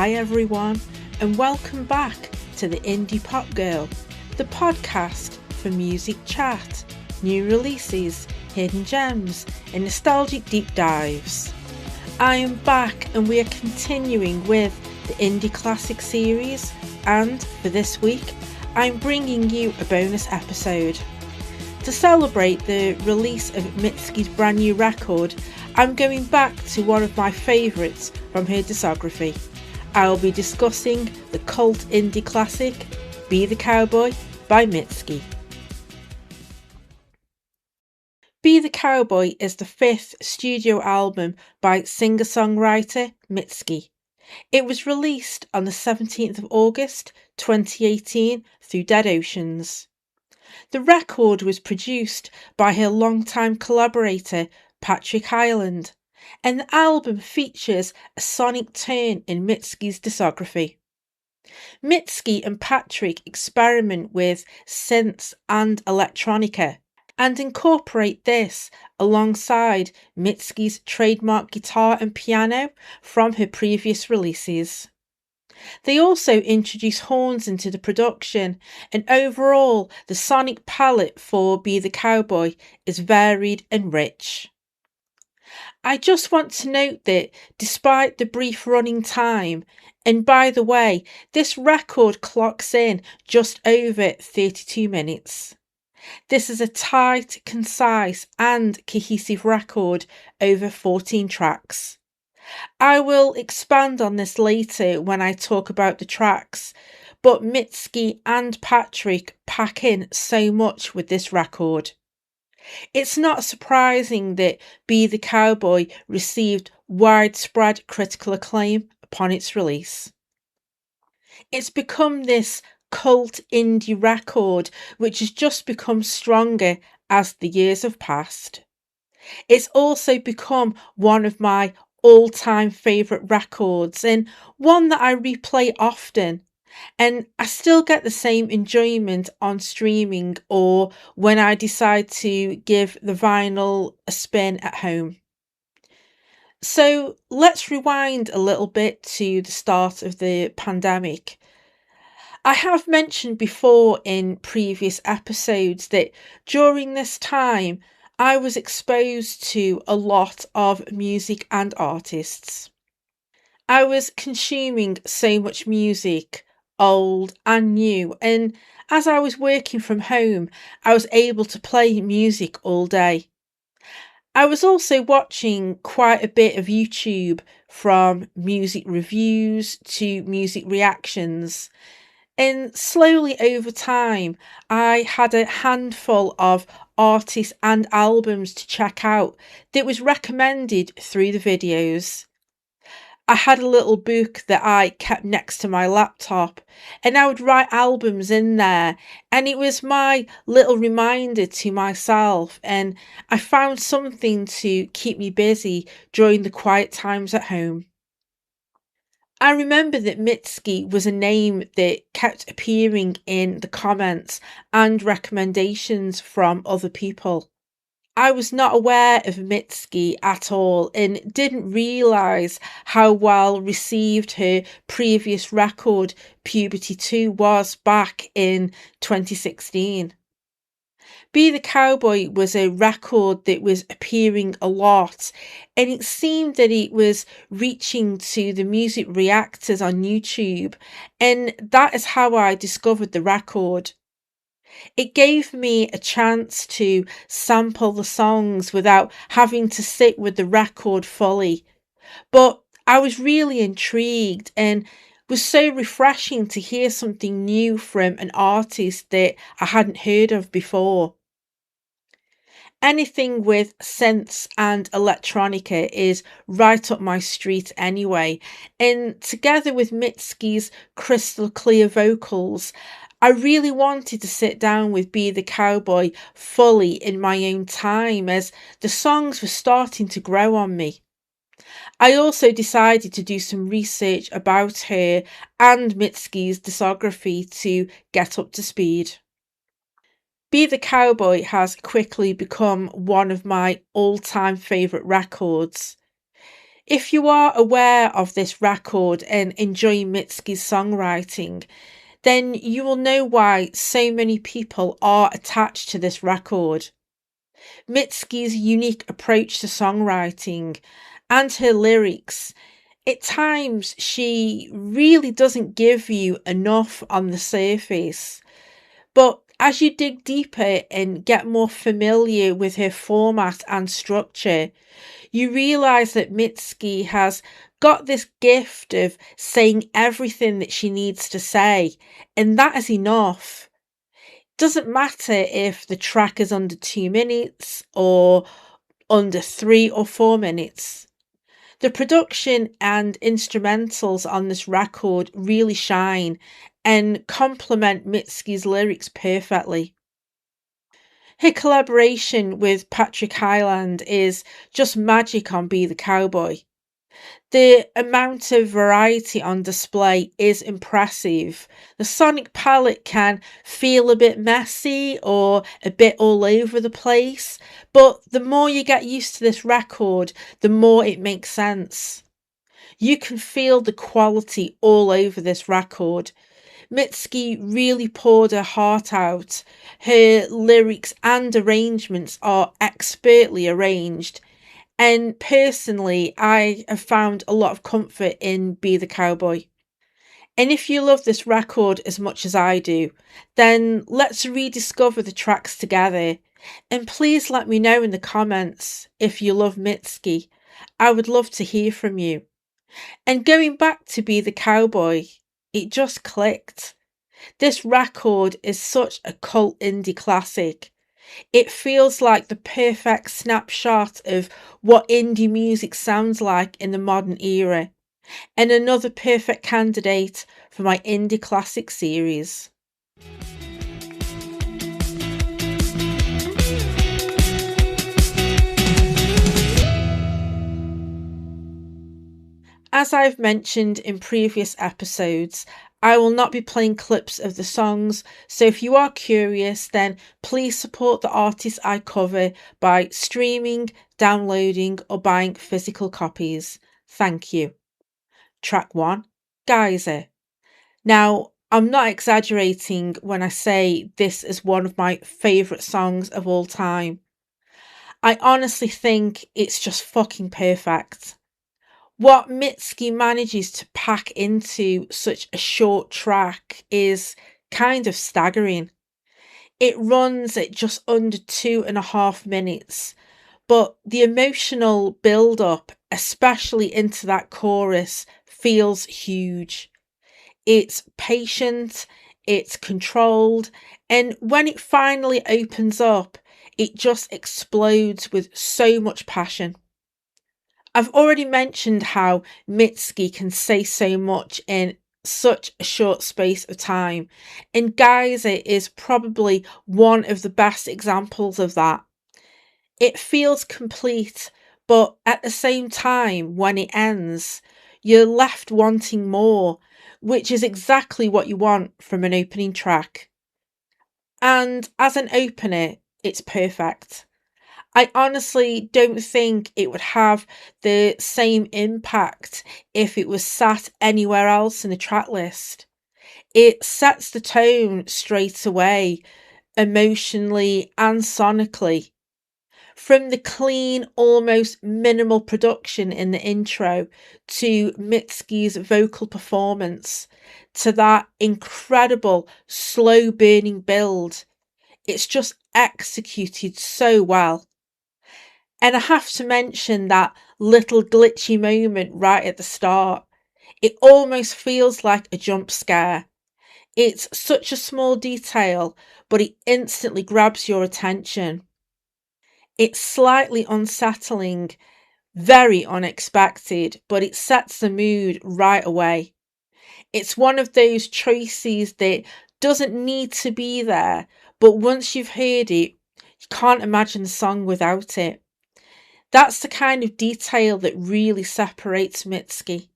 Hi everyone, and welcome back to the Indie Pop Girl, the podcast for music chat, new releases, hidden gems, and nostalgic deep dives. I am back and we are continuing with the Indie Classic series, and for this week, I'm bringing you a bonus episode. To celebrate the release of Mitski's brand new record, I'm going back to one of my favourites from her discography. I'll be discussing the cult indie classic, Be the Cowboy by Mitski. Be the Cowboy is the fifth studio album by singer-songwriter Mitski. It was released on the 17th of August 2018 through Dead Oceans. The record was produced by her longtime collaborator Patrick Hyland, and the album features a sonic turn in Mitski's discography. Mitski and Patrick experiment with synths and electronica, and incorporate this alongside Mitski's trademark guitar and piano from her previous releases. They also introduce horns into the production, and overall the sonic palette for Be the Cowboy is varied and rich. I just want to note that despite the brief running time, and by the way, this record clocks in just over 32 minutes. This is a tight, concise and cohesive record over 14 tracks. I will expand on this later when I talk about the tracks, but Mitski and Patrick pack in so much with this record. It's not surprising that Be the Cowboy received widespread critical acclaim upon its release. It's become this cult indie record which has just become stronger as the years have passed. It's also become one of my all-time favourite records and one that I replay often. And I still get the same enjoyment on streaming or when I decide to give the vinyl a spin at home. So let's rewind a little bit to the start of the pandemic. I have mentioned before in previous episodes that during this time I was exposed to a lot of music and artists. I was consuming so much music, old and new, and as I was working from home, I was able to play music all day. I was also watching quite a bit of YouTube, from music reviews to music reactions, and slowly over time I had a handful of artists and albums to check out that was recommended through the videos. I had a little book that I kept next to my laptop, and I would write albums in there, and it was my little reminder to myself, and I found something to keep me busy during the quiet times at home. I remember that Mitski was a name that kept appearing in the comments and recommendations from other people. I was not aware of Mitski at all and didn't realise how well received her previous record, Puberty 2, was back in 2016. Be the Cowboy was a record that was appearing a lot, and it seemed that it was reaching to the music reactors on YouTube, and that is how I discovered the record. It gave me a chance to sample the songs without having to sit with the record fully. But I was really intrigued and was so refreshing to hear something new from an artist that I hadn't heard of before. Anything with synths and electronica is right up my street anyway, and together with Mitski's crystal clear vocals, I really wanted to sit down with Be the Cowboy fully in my own time as the songs were starting to grow on me. I also decided to do some research about her and Mitski's discography to get up to speed. Be the Cowboy has quickly become one of my all-time favourite records. If you are aware of this record and enjoy Mitski's songwriting, then you will know why so many people are attached to this record. Mitski's unique approach to songwriting and her lyrics, at times she really doesn't give you enough on the surface. But as you dig deeper and get more familiar with her format and structure, you realise that Mitski has got this gift of saying everything that she needs to say, and that is enough. Doesn't matter if the track is under 2 minutes or under 3 or 4 minutes. The production and instrumentals on this record really shine and complement Mitski's lyrics perfectly. Her collaboration with Patrick Hyland is just magic on Be the Cowboy. The amount of variety on display is impressive. The sonic palette can feel a bit messy or a bit all over the place, but the more you get used to this record, the more it makes sense. You can feel the quality all over this record. Mitski really poured her heart out. Her lyrics and arrangements are expertly arranged. And personally, I have found a lot of comfort in Be the Cowboy. And if you love this record as much as I do, then let's rediscover the tracks together. And please let me know in the comments if you love Mitski. I would love to hear from you. And going back to Be the Cowboy, it just clicked. This record is such a cult indie classic. It feels like the perfect snapshot of what indie music sounds like in the modern era, and another perfect candidate for my indie classic series. As I've mentioned in previous episodes, I will not be playing clips of the songs, so if you are curious, then please support the artists I cover by streaming, downloading, or buying physical copies. Thank you. Track 1, Geyser. Now, I'm not exaggerating when I say this is one of my favourite songs of all time. I honestly think it's just fucking perfect. What Mitski manages to pack into such a short track is kind of staggering. It runs at just under 2.5 minutes, but the emotional build up, especially into that chorus, feels huge. It's patient, it's controlled, and when it finally opens up, it just explodes with so much passion. I've already mentioned how Mitski can say so much in such a short space of time, and Geyser is probably one of the best examples of that. It feels complete, but at the same time, when it ends, you're left wanting more, which is exactly what you want from an opening track. And as an opener, it's perfect. I honestly don't think it would have the same impact if it was sat anywhere else in the track list. It sets the tone straight away, emotionally and sonically. From the clean, almost minimal production in the intro to Mitski's vocal performance to that incredible slow burning build, it's just executed so well. And I have to mention that little glitchy moment right at the start. It almost feels like a jump scare. It's such a small detail, but it instantly grabs your attention. It's slightly unsettling, very unexpected, but it sets the mood right away. It's one of those choices that doesn't need to be there, but once you've heard it, you can't imagine the song without it. That's the kind of detail that really separates Mitski.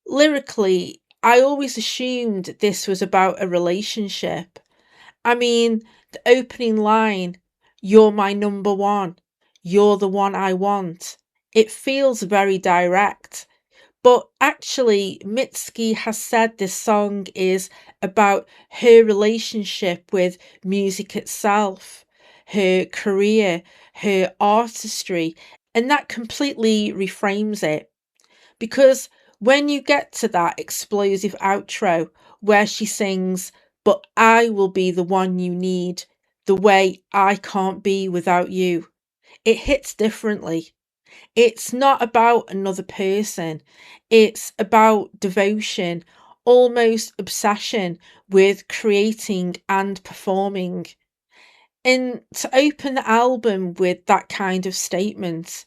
Lyrically, I always assumed this was about a relationship. I mean, the opening line, "You're my number one, you're the one I want," It feels very direct. But actually, Mitski has said this song is about her relationship with music itself, her career, her artistry, and that completely reframes it. Because when you get to that explosive outro where she sings, "But I will be the one you need, the way I can't be without you," it hits differently. It's not about another person, it's about devotion, almost obsession with creating and performing. And to open the album with that kind of statement,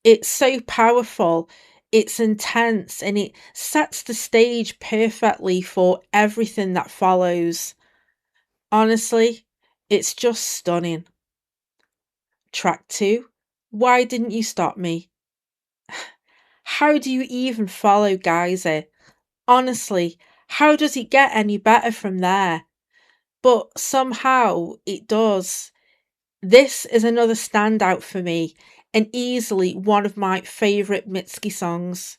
it's so powerful, it's intense, and it sets the stage perfectly for everything that follows. Honestly, it's just stunning. Track 2, Why Didn't You Stop Me? How do you even follow Geyser? Honestly, how does it get any better from there? But somehow it does. This is another standout for me, and easily one of my favourite Mitski songs.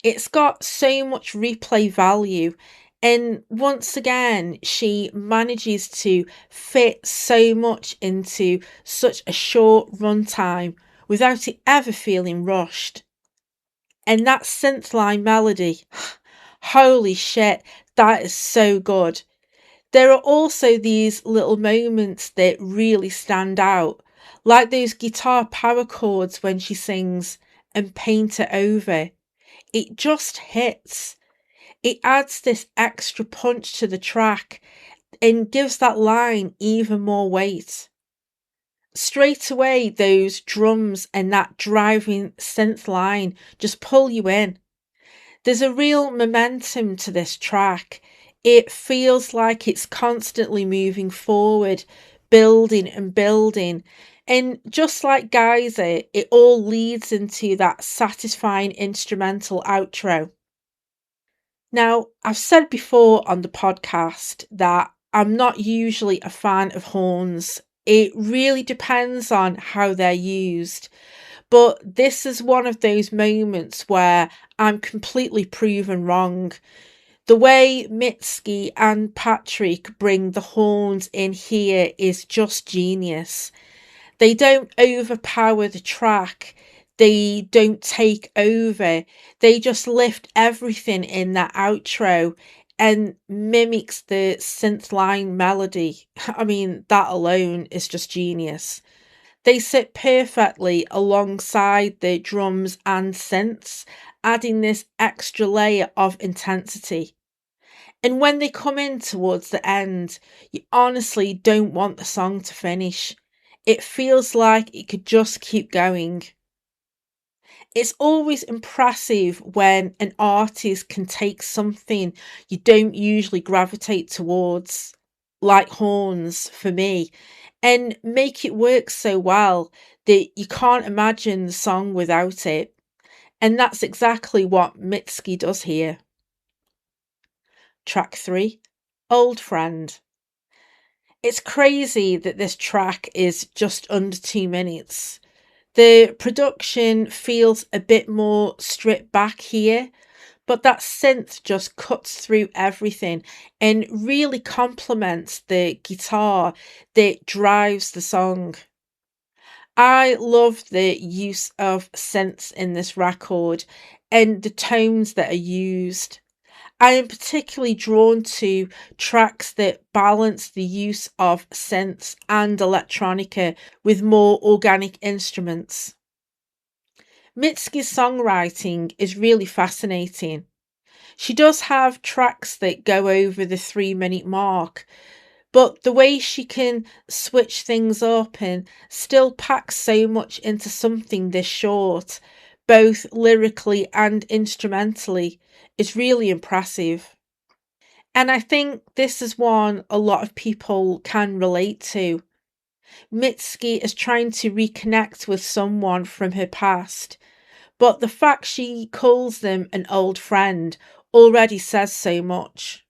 It's got so much replay value, and once again, she manages to fit so much into such a short runtime without it ever feeling rushed. And that synth line melody, holy shit, that is so good. There are also these little moments that really stand out, like those guitar power chords when she sings "and paint it over." It just hits. It adds this extra punch to the track and gives that line even more weight. Straight away, those drums and that driving synth line just pull you in. There's a real momentum to this track. It feels like it's constantly moving forward, building and building. And just like Geyser, it all leads into that satisfying instrumental outro. Now, I've said before on the podcast that I'm not usually a fan of horns. It really depends on how they're used. But this is one of those moments where I'm completely proven wrong. The way Mitski and Patrick bring the horns in here is just genius. They don't overpower the track. They don't take over. They just lift everything in that outro and mimics the synth line melody. I mean, that alone is just genius. They sit perfectly alongside the drums and synths, adding this extra layer of intensity. And when they come in towards the end, you honestly don't want the song to finish. It feels like it could just keep going. It's always impressive when an artist can take something you don't usually gravitate towards, like horns for me, and make it work so well that you can't imagine the song without it. And that's exactly what Mitski does here. Track 3, Old Friend. It's crazy that this track is just under 2 minutes. The production feels a bit more stripped back here, but that synth just cuts through everything and really complements the guitar that drives the song. I love the use of synths in this record and the tones that are used. I am particularly drawn to tracks that balance the use of synths and electronica with more organic instruments. Mitski's songwriting is really fascinating. She does have tracks that go over the 3 minute mark, but the way she can switch things up and still pack so much into something this short, both lyrically and instrumentally, is really impressive. And I think this is one a lot of people can relate to. Mitski is trying to reconnect with someone from her past, but the fact she calls them an old friend already says so much.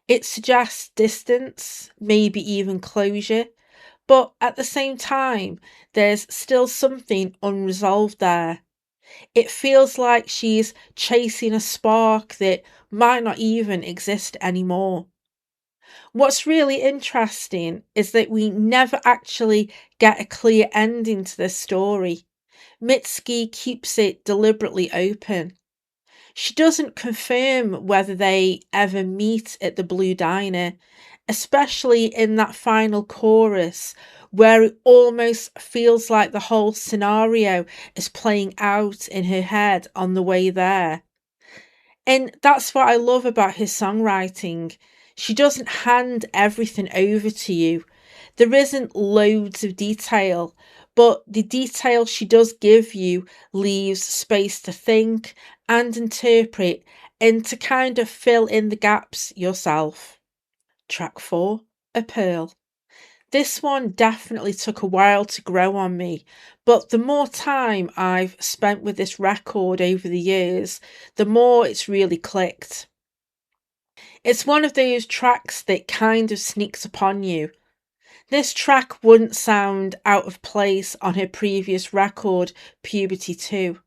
It suggests distance, maybe even closure, but at the same time, there's still something unresolved there. It feels like she's chasing a spark that might not even exist anymore. What's really interesting is that we never actually get a clear ending to this story. Mitski keeps it deliberately open. She doesn't confirm whether they ever meet at the Blue Diner, especially in that final chorus where it almost feels like the whole scenario is playing out in her head on the way there. And that's what I love about his songwriting. She doesn't hand everything over to you. There isn't loads of detail, but the detail she does give you leaves space to think and interpret and to kind of fill in the gaps yourself. Track 4, A Pearl. This one definitely took a while to grow on me, but the more time I've spent with this record over the years, the more it's really clicked. It's one of those tracks that kind of sneaks upon you. This track wouldn't sound out of place on her previous record, Puberty 2.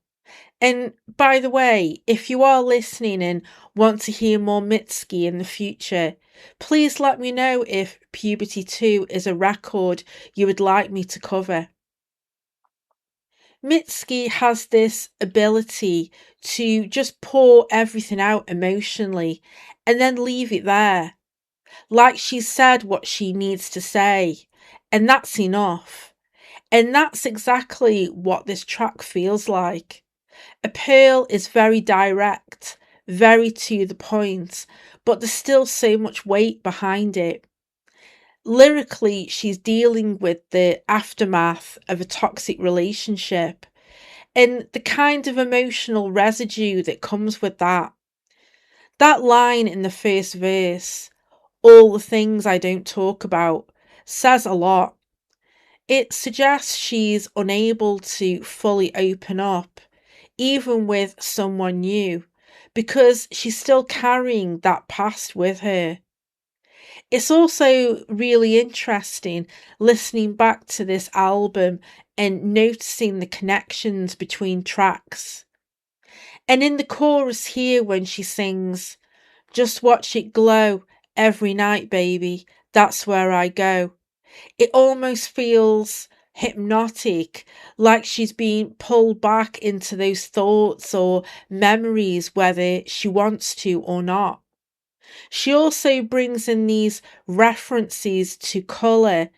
And by the way, if you are listening and want to hear more Mitski in the future, please let me know if Puberty 2 is a record you would like me to cover. Mitski has this ability to just pour everything out emotionally and then leave it there. Like she's said what she needs to say, and that's enough. And that's exactly what this track feels like. A Pearl is very direct, very to the point, but there's still so much weight behind it. Lyrically, she's dealing with the aftermath of a toxic relationship and the kind of emotional residue that comes with that. That line in the first verse, all the things I don't talk about, says a lot. It suggests she's unable to fully open up, even with someone new, because she's still carrying that past with her. It's also really interesting listening back to this album and noticing the connections between tracks. And in the chorus here, when she sings, "Just watch it glow every night, baby, that's where I go," it almost feels hypnotic, like she's being pulled back into those thoughts or memories, whether she wants to or not. She also brings in these references to colour,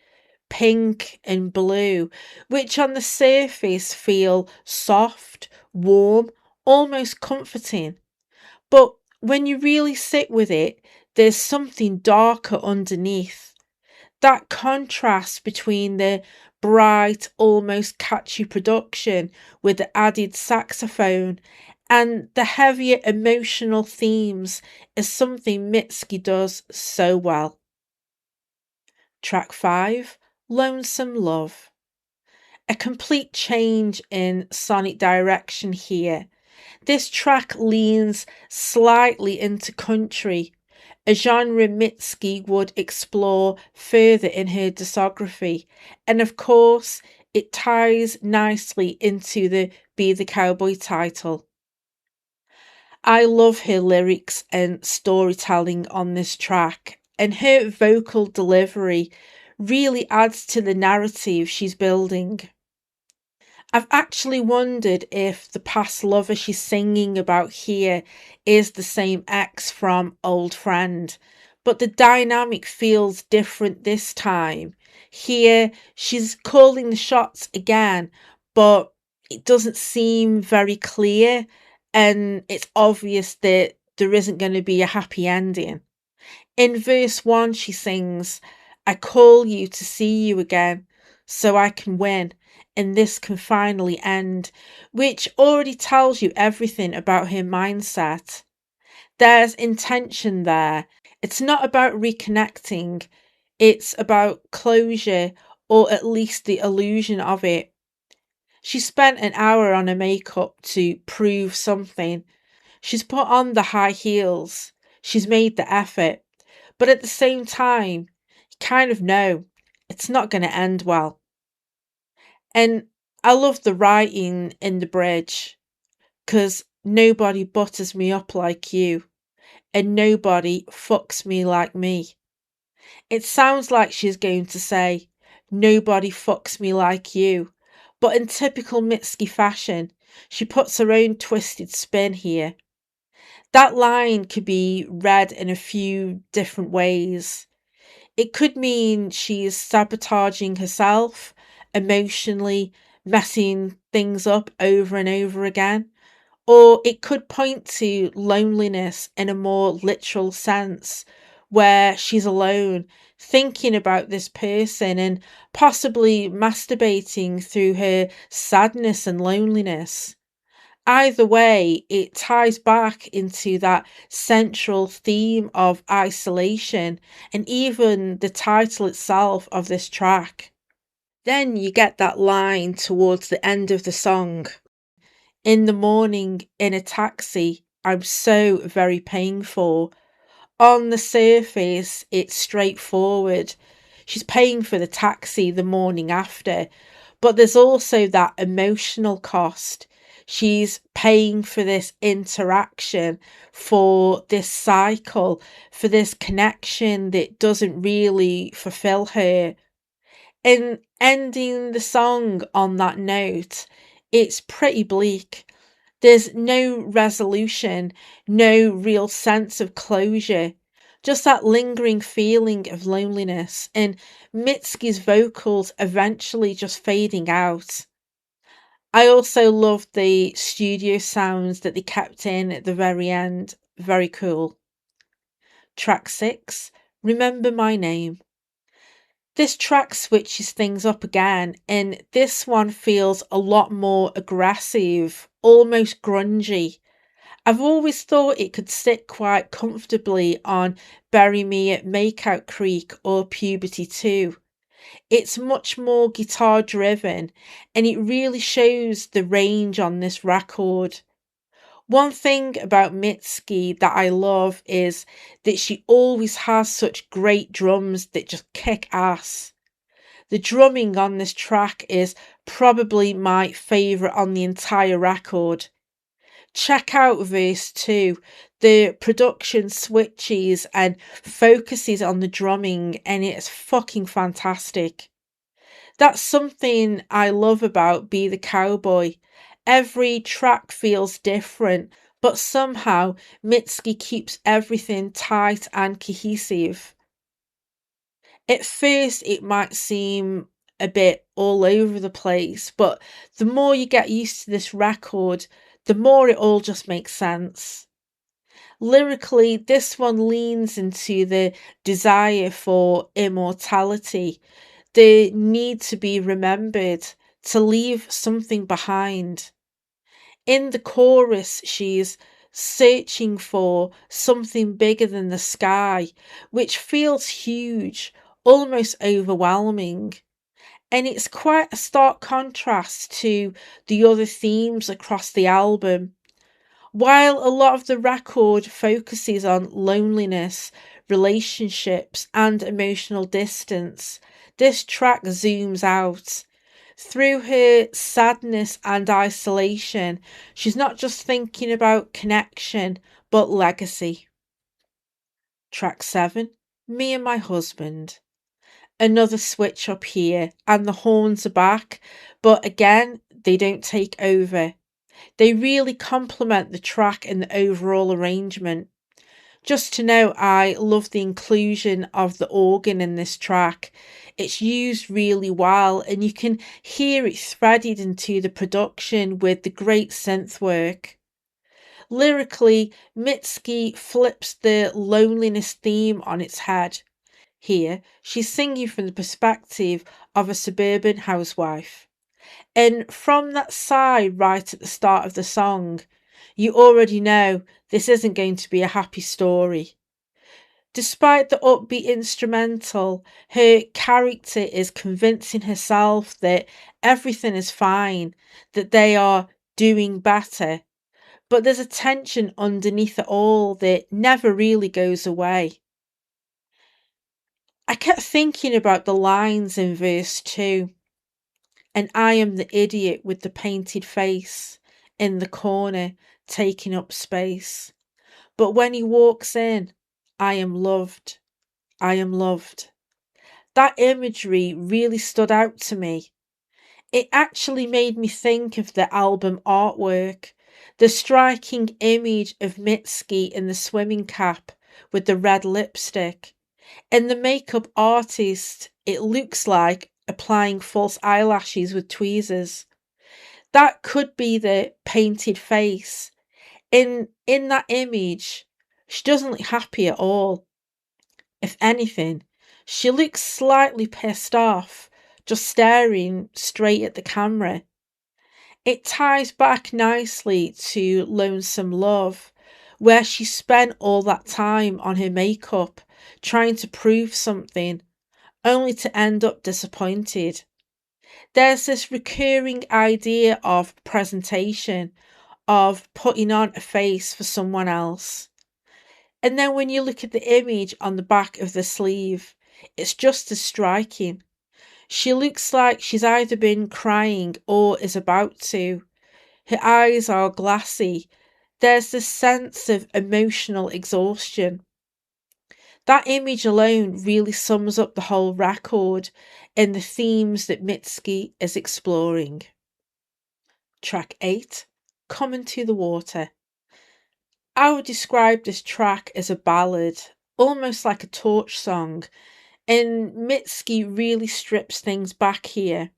pink and blue, which on the surface feel soft, warm, almost comforting. But when you really sit with it, there's something darker underneath. That contrast between the bright, almost catchy production with the added saxophone and the heavier emotional themes is something Mitski does so well. Track 5, Lonesome Love. A complete change in sonic direction here. This track leans slightly into country, a genre Mitski would explore further in her discography, and of course, it ties nicely into the Be the Cowboy title. I love her lyrics and storytelling on this track, and her vocal delivery really adds to the narrative she's building. I've actually wondered if the past lover she's singing about here is the same ex from Old Friend, but the dynamic feels different this time. Here, she's calling the shots again, but it doesn't seem very clear, and it's obvious that there isn't going to be a happy ending. In verse 1, she sings, "I call you to see you again, so I can win, and this can finally end," which already tells you everything about her mindset. There's intention there. It's not about reconnecting, it's about closure, or at least the illusion of it. She spent an hour on her makeup to prove something. She's put on the high heels. She's made the effort. But at the same time, you kind of know it's not going to end well. And I love the writing in the bridge. 'cause nobody butters me up like you, and nobody fucks me like me. It sounds like she's going to say, nobody fucks me like you, but in typical Mitski fashion, she puts her own twisted spin here. That line could be read in a few different ways. It could mean she's sabotaging herself emotionally, messing things up over and over again. Or it could point to loneliness in a more literal sense, where she's alone, thinking about this person and possibly masturbating through her sadness and loneliness. Either way, it ties back into that central theme of isolation and even the title itself of this track. Then you get that line towards the end of the song. In the morning, in a taxi, I'm so very painful. On the surface, it's straightforward. She's paying for the taxi the morning after, but there's also that emotional cost. She's paying for this interaction, for this cycle, for this connection that doesn't really fulfill her. And ending the song on that note, it's pretty bleak. There's no resolution, no real sense of closure, just that lingering feeling of loneliness, and Mitski's vocals eventually just fading out. I also love the studio sounds that they kept in at the very end. Very cool. Track 6, Remember My Name. This track switches things up again, and this one feels a lot more aggressive, almost grungy. I've always thought it could sit quite comfortably on Bury Me at Makeout Creek or Puberty 2. It's much more guitar driven, and it really shows the range on this record. One thing about Mitski that I love is that she always has such great drums that just kick ass. The drumming on this track is probably my favourite on the entire record. Check out verse 2. The production switches and focuses on the drumming, and it's fucking fantastic. That's something I love about Be the Cowboy. Every track feels different, but somehow Mitski keeps everything tight and cohesive. At first, it might seem a bit all over the place, but the more you get used to this record, the more it all just makes sense. Lyrically, this one leans into the desire for immortality, the need to be remembered, to leave something behind. In the chorus, she's searching for something bigger than the sky, which feels huge, almost overwhelming. And it's quite a stark contrast to the other themes across the album. While a lot of the record focuses on loneliness, relationships, and emotional distance, this track zooms out. Through her sadness and isolation, she's not just thinking about connection, but legacy. Track 7, Me and My Husband. Another switch up here, and the horns are back, but again, they don't take over. They really complement the track and the overall arrangement. Just to note, I love the inclusion of the organ in this track. It's used really well, and you can hear it threaded into the production with the great synth work. Lyrically, Mitski flips the loneliness theme on its head. Here, she's singing from the perspective of a suburban housewife. And from that sigh right at the start of the song, you already know this isn't going to be a happy story. Despite the upbeat instrumental, her character is convincing herself that everything is fine, that they are doing better. But there's a tension underneath it all that never really goes away. I kept thinking about the lines in verse 2. And I am the idiot with the painted face. in the corner, taking up space. But when he walks in, I am loved. I am loved. That imagery really stood out to me. It actually made me think of the album artwork, the striking image of Mitski in the swimming cap with the red lipstick. And the makeup artist, it looks like applying false eyelashes with tweezers. That could be the painted face. In that image, she doesn't look happy at all. If anything, she looks slightly pissed off, just staring straight at the camera. It ties back nicely to Lonesome Love, where she spent all that time on her makeup, trying to prove something, only to end up disappointed. There's this recurring idea of presentation, of putting on a face for someone else. And then when you look at the image on the back of the sleeve, it's just as striking. She looks like she's either been crying or is about to. Her eyes are glassy. There's this sense of emotional exhaustion. That image alone really sums up the whole record and the themes that Mitski is exploring. Track 8, Coming to the Water. I would describe this track as a ballad, almost like a torch song, and Mitski really strips things back here.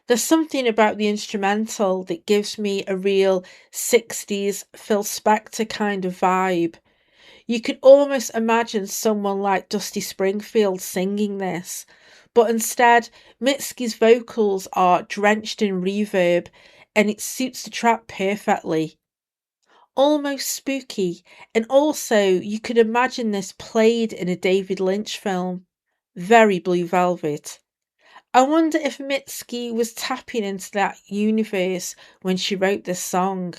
There's something about the instrumental that gives me a real 60s Phil Spector kind of vibe. You could almost imagine someone like Dusty Springfield singing this, but instead, Mitski's vocals are drenched in reverb and it suits the track perfectly. Almost spooky, and also you could imagine this played in a David Lynch film. Very Blue Velvet. I wonder if Mitski was tapping into that universe when she wrote this song.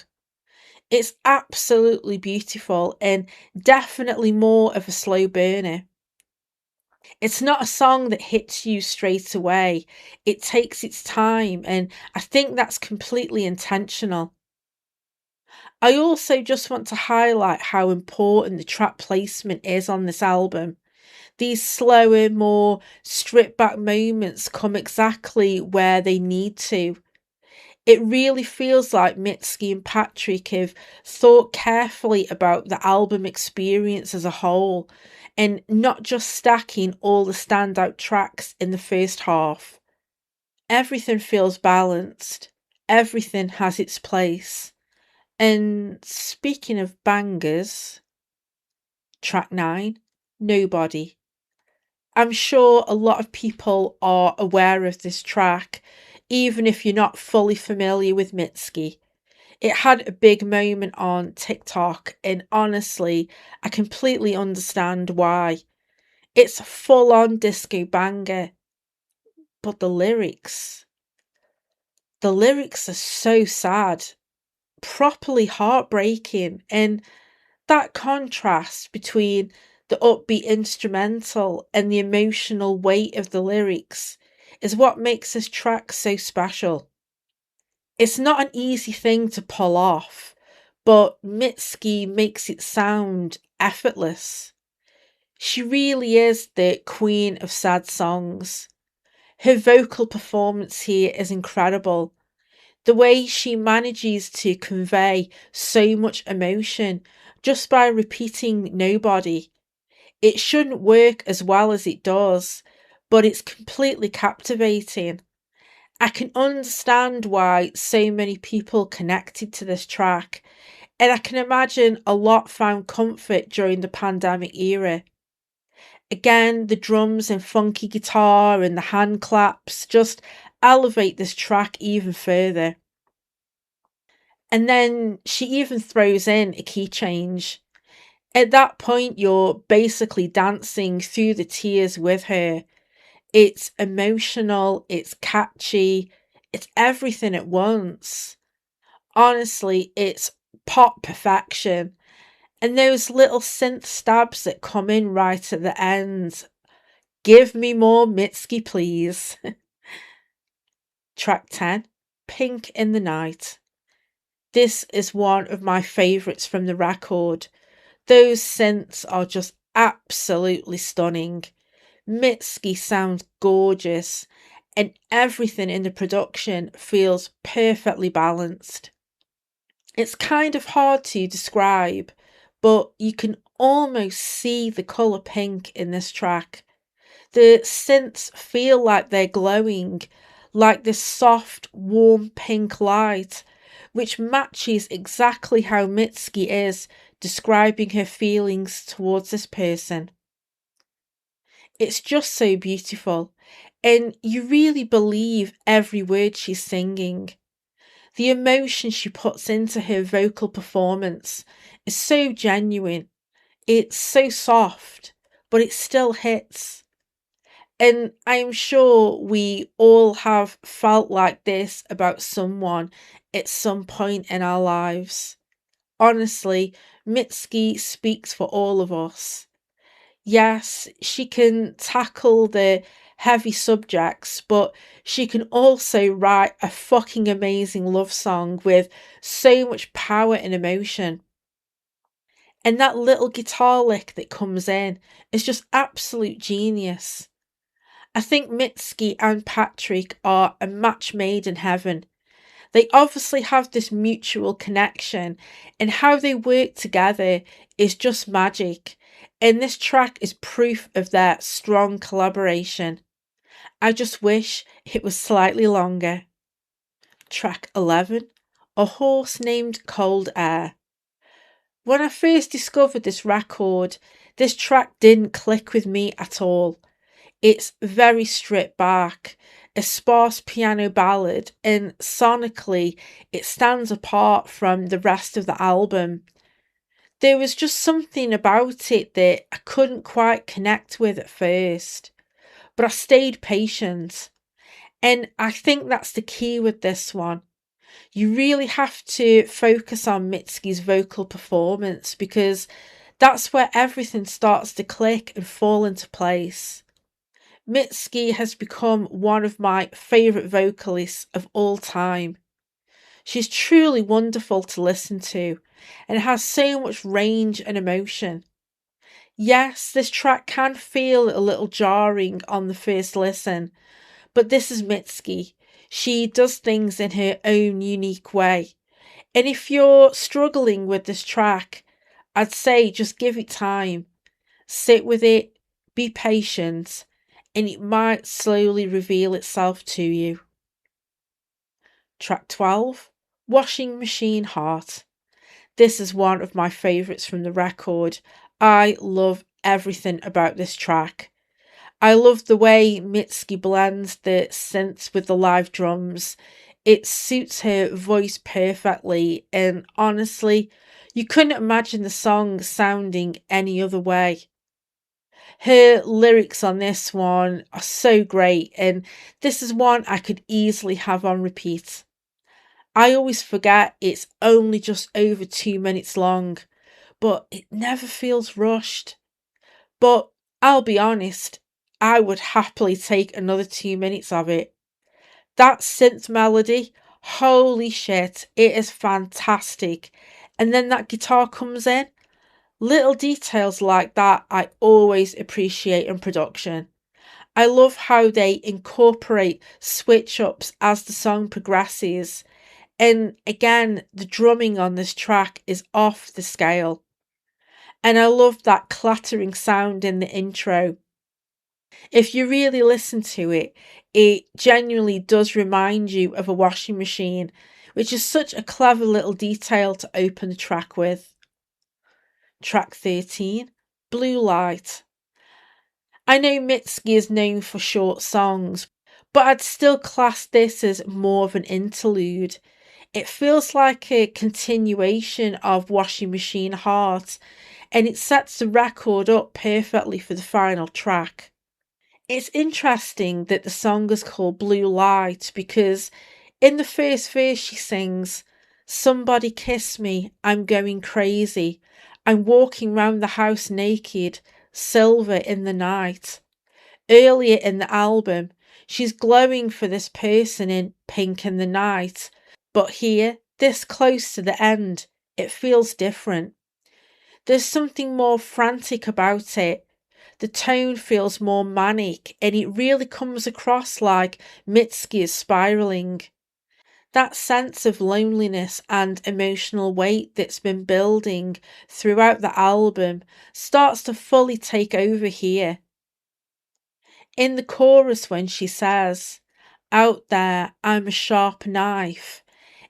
It's absolutely beautiful and definitely more of a slow burner. It's not a song that hits you straight away. It takes its time, and I think that's completely intentional. I also just want to highlight how important the track placement is on this album. These slower, more stripped back moments come exactly where they need to. It really feels like Mitski and Patrick have thought carefully about the album experience as a whole and not just stacking all the standout tracks in the first half. Everything feels balanced, everything has its place. And speaking of bangers, track 9, Nobody. I'm sure a lot of people are aware of this track, even if you're not fully familiar with Mitski. It had a big moment on TikTok, and honestly, I completely understand why. It's a full on disco banger, but the lyrics are so sad, properly heartbreaking, and that contrast between the upbeat instrumental and the emotional weight of the lyrics is what makes this track so special. It's not an easy thing to pull off, but Mitski makes it sound effortless. She really is the queen of sad songs. Her vocal performance here is incredible. The way she manages to convey so much emotion just by repeating Nobody. It shouldn't work as well as it does, but it's completely captivating. I can understand why so many people connected to this track, and I can imagine a lot found comfort during the pandemic era. Again, the drums and funky guitar and the hand claps just elevate this track even further. And then she even throws in a key change. At that point, you're basically dancing through the tears with her. It's emotional, it's catchy, it's everything at once. Honestly, it's pop perfection. And those little synth stabs that come in right at the end. Give me more Mitski, please. Track 10, Pink in the Night. This is one of my favourites from the record. Those synths are just absolutely stunning. Mitski sounds gorgeous, and everything in the production feels perfectly balanced. It's kind of hard to describe, but you can almost see the colour pink in this track. The synths feel like they're glowing, like this soft, warm pink light, which matches exactly how Mitski is describing her feelings towards this person. It's just so beautiful, and you really believe every word she's singing. The emotion she puts into her vocal performance is so genuine. It's so soft, but it still hits. And I'm sure we all have felt like this about someone at some point in our lives. Honestly, Mitski speaks for all of us. Yes, she can tackle the heavy subjects, but she can also write a fucking amazing love song with so much power and emotion. And that little guitar lick that comes in is just absolute genius. I think Mitski and Patrick are a match made in heaven. They obviously have this mutual connection, and how they work together is just magic. And this track is proof of their strong collaboration. I just wish it was slightly longer. Track 11, A Horse Named Cold Air. When I first discovered this record, this track didn't click with me at all. It's very stripped back, a sparse piano ballad, and sonically it stands apart from the rest of the album. There was just something about it that I couldn't quite connect with at first, but I stayed patient. And I think that's the key with this one. You really have to focus on Mitski's vocal performance because that's where everything starts to click and fall into place. Mitski has become one of my favourite vocalists of all time. She's truly wonderful to listen to and has so much range and emotion. Yes, this track can feel a little jarring on the first listen, but this is Mitski. She does things in her own unique way. And if you're struggling with this track, I'd say just give it time. Sit with it, be patient, and it might slowly reveal itself to you. Track 12, Washing Machine Heart. This is one of my favourites from the record. I love everything about this track. I love the way Mitski blends the synths with the live drums. It suits her voice perfectly, and honestly, you couldn't imagine the song sounding any other way. Her lyrics on this one are so great, and this is one I could easily have on repeat. I always forget it's only just over 2 minutes long, but it never feels rushed. But I'll be honest, I would happily take another 2 minutes of it. That synth melody, holy shit, it is fantastic. And then that guitar comes in. Little details like that I always appreciate in production. I love how they incorporate switch ups as the song progresses. And again, the drumming on this track is off the scale. And I love that clattering sound in the intro. If you really listen to it, it genuinely does remind you of a washing machine, which is such a clever little detail to open the track with. Track 13, Blue Light. I know Mitski is known for short songs, but I'd still class this as more of an interlude. It feels like a continuation of Washing Machine Heart, and it sets the record up perfectly for the final track. It's interesting that the song is called Blue Light because in the first verse she sings, "Somebody kiss me, I'm going crazy. I'm walking round the house naked, silver in the night." Earlier in the album, she's glowing for this person in Pink in the Night, but here this close to the end, it feels different. There's something more frantic about it. The tone feels more manic, and it really comes across like Mitski is spiraling. That sense of loneliness and emotional weight that's been building throughout the album starts to fully take over here. In the chorus, when she says, "Out there, I'm a sharp knife,"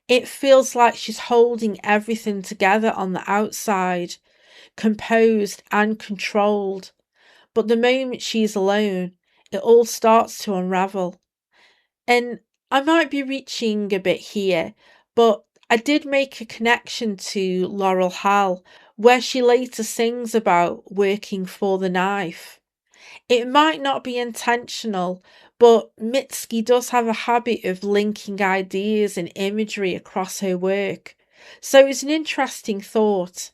it feels like she's holding everything together on the outside, composed and controlled. But the moment she's alone, it all starts to unravel. And I might be reaching a bit here, but I did make a connection to Laurel Hall, where she later sings about working for the knife. It might not be intentional, but Mitski does have a habit of linking ideas and imagery across her work. So it's an interesting thought.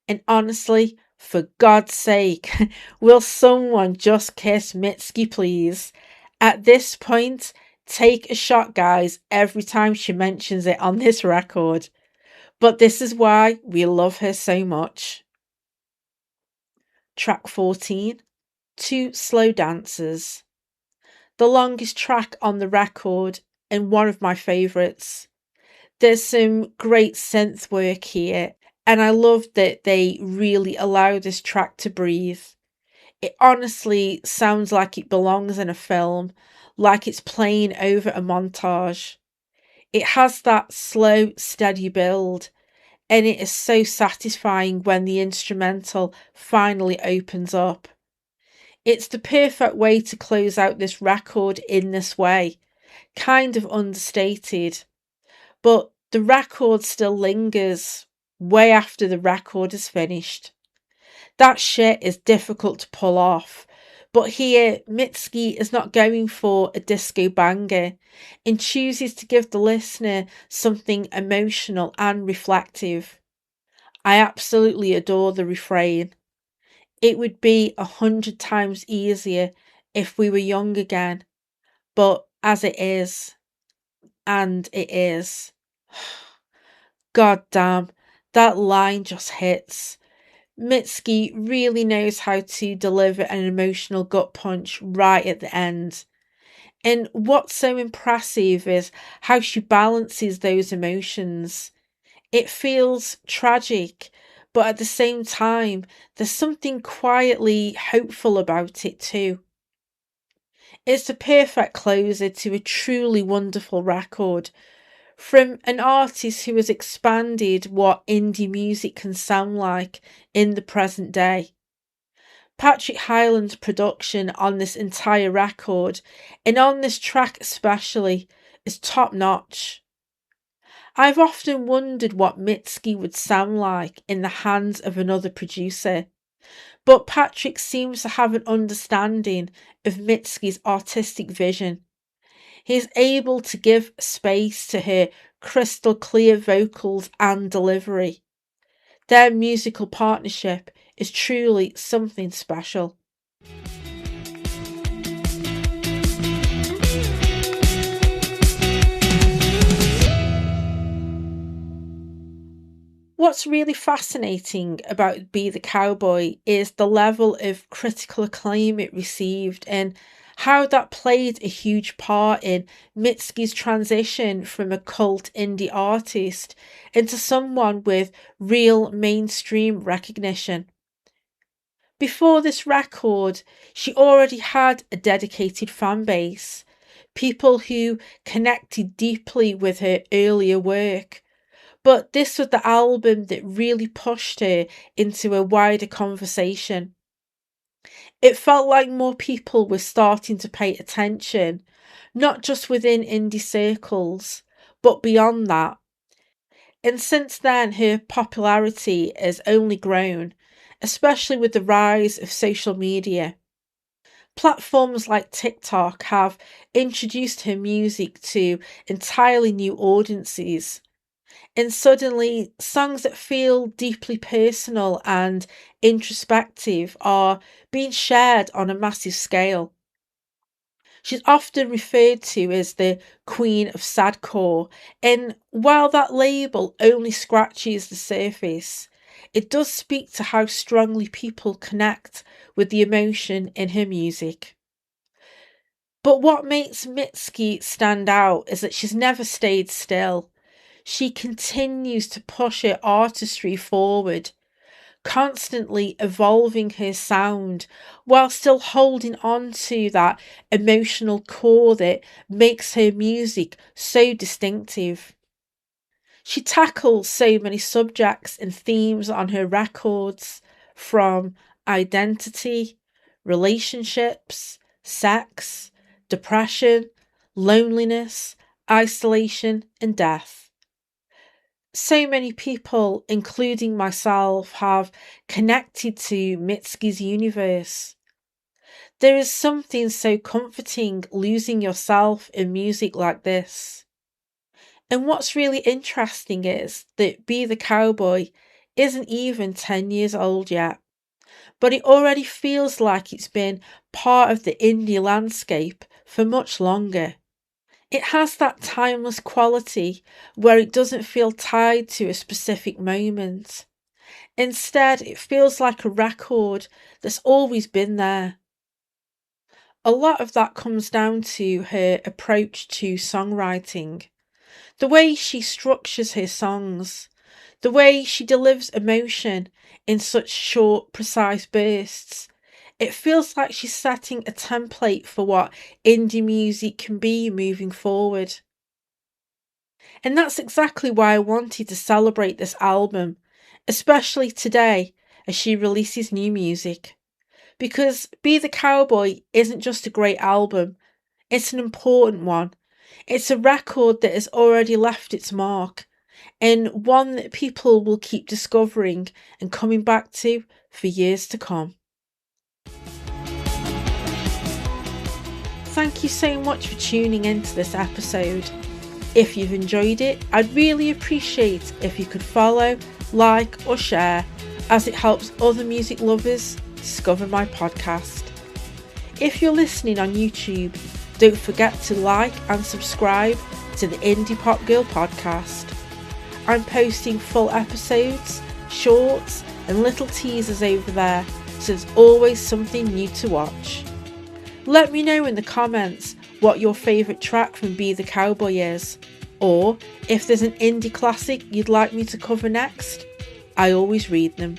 And honestly, for God's sake, will someone just kiss Mitski, please? At this point, take a shot, guys, every time she mentions it on this record. But this is why we love her so much. Track 14, Two Slow Dancers. The longest track on the record and one of my favourites. There's some great synth work here, and I love that they really allow this track to breathe. It honestly sounds like it belongs in a film, like it's playing over a montage. It has that slow, steady build, and it is so satisfying when the instrumental finally opens up. It's the perfect way to close out this record in this way, kind of understated, but the record still lingers way after the record is finished. That shit is difficult to pull off, but here Mitski is not going for a disco banger and chooses to give the listener something emotional and reflective. I absolutely adore the refrain. It would be 100 times easier if we were young again, but as it is, and it is. God damn, that line just hits. Mitski really knows how to deliver an emotional gut punch right at the end. And what's so impressive is how she balances those emotions. It feels tragic, but at the same time, there's something quietly hopeful about it too. It's the perfect closer to a truly wonderful record from an artist who has expanded what indie music can sound like in the present day. Patrick Hyland's production on this entire record, and on this track especially, is top notch. I've often wondered what Mitski would sound like in the hands of another producer, but Patrick seems to have an understanding of Mitski's artistic vision. He is able to give space to her crystal clear vocals and delivery. Their musical partnership is truly something special. What's really fascinating about Be the Cowboy is the level of critical acclaim it received and how that played a huge part in Mitski's transition from a cult indie artist into someone with real mainstream recognition. Before this record, she already had a dedicated fan base, people who connected deeply with her earlier work. But this was the album that really pushed her into a wider conversation. It felt like more people were starting to pay attention, not just within indie circles, but beyond that. And since then, her popularity has only grown, especially with the rise of social media. Platforms like TikTok have introduced her music to entirely new audiences, and suddenly songs that feel deeply personal and introspective are being shared on a massive scale. She's often referred to as the Queen of Sadcore, and while that label only scratches the surface, it does speak to how strongly people connect with the emotion in her music. But what makes Mitski stand out is that she's never stayed still. She continues to push her artistry forward, constantly evolving her sound while still holding on to that emotional core that makes her music so distinctive. She tackles so many subjects and themes on her records, from identity, relationships, sex, depression, loneliness, isolation, and death. So many people, including myself, have connected to Mitski's universe. There is something so comforting losing yourself in music like this. And what's really interesting is that Be the Cowboy isn't even 10 years old yet, but it already feels like it's been part of the indie landscape for much longer. It has that timeless quality where it doesn't feel tied to a specific moment. Instead, it feels like a record that's always been there. A lot of that comes down to her approach to songwriting, the way she structures her songs, the way she delivers emotion in such short, precise bursts. It feels like she's setting a template for what indie music can be moving forward. And that's exactly why I wanted to celebrate this album, especially today as she releases new music. Because Be the Cowboy isn't just a great album, it's an important one. It's a record that has already left its mark, and one that people will keep discovering and coming back to for years to come. Thank you so much for tuning into this episode. If you've enjoyed it, I'd really appreciate if you could follow, like, or share, as it helps other music lovers discover my podcast. If you're listening on YouTube, don't forget to like and subscribe to the Indie Pop Girl podcast. I'm posting full episodes, shorts, and little teasers over there, so there's always something new to watch. Let me know in the comments what your favourite track from Be the Cowboy is, or if there's an indie classic you'd like me to cover next. I always read them.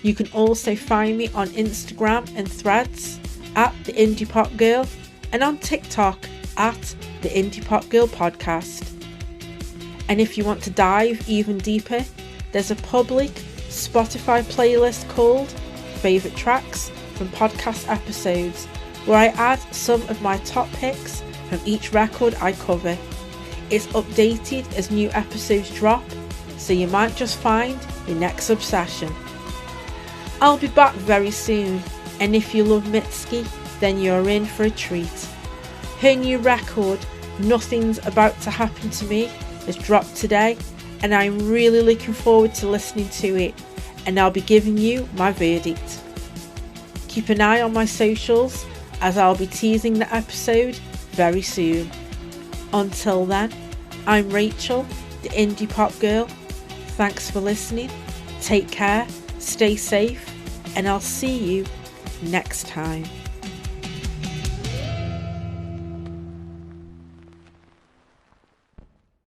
You can also find me on Instagram and Threads at The Indie Pop Girl, and on TikTok at The Indie Pop Girl Podcast. And if you want to dive even deeper, there's a public Spotify playlist called Favourite Tracks from Podcast Episodes, where I add some of my top picks from each record I cover. It's updated as new episodes drop, so you might just find your next obsession. I'll be back very soon, and if you love Mitski, then you're in for a treat. Her new record, Nothing's About to Happen to Me, has dropped today, and I'm really looking forward to listening to it, and I'll be giving you my verdict. Keep an eye on my socials, as I'll be teasing the episode very soon. Until then, I'm Rachel, the Indie Pop Girl. Thanks for listening, take care, stay safe, and I'll see you next time.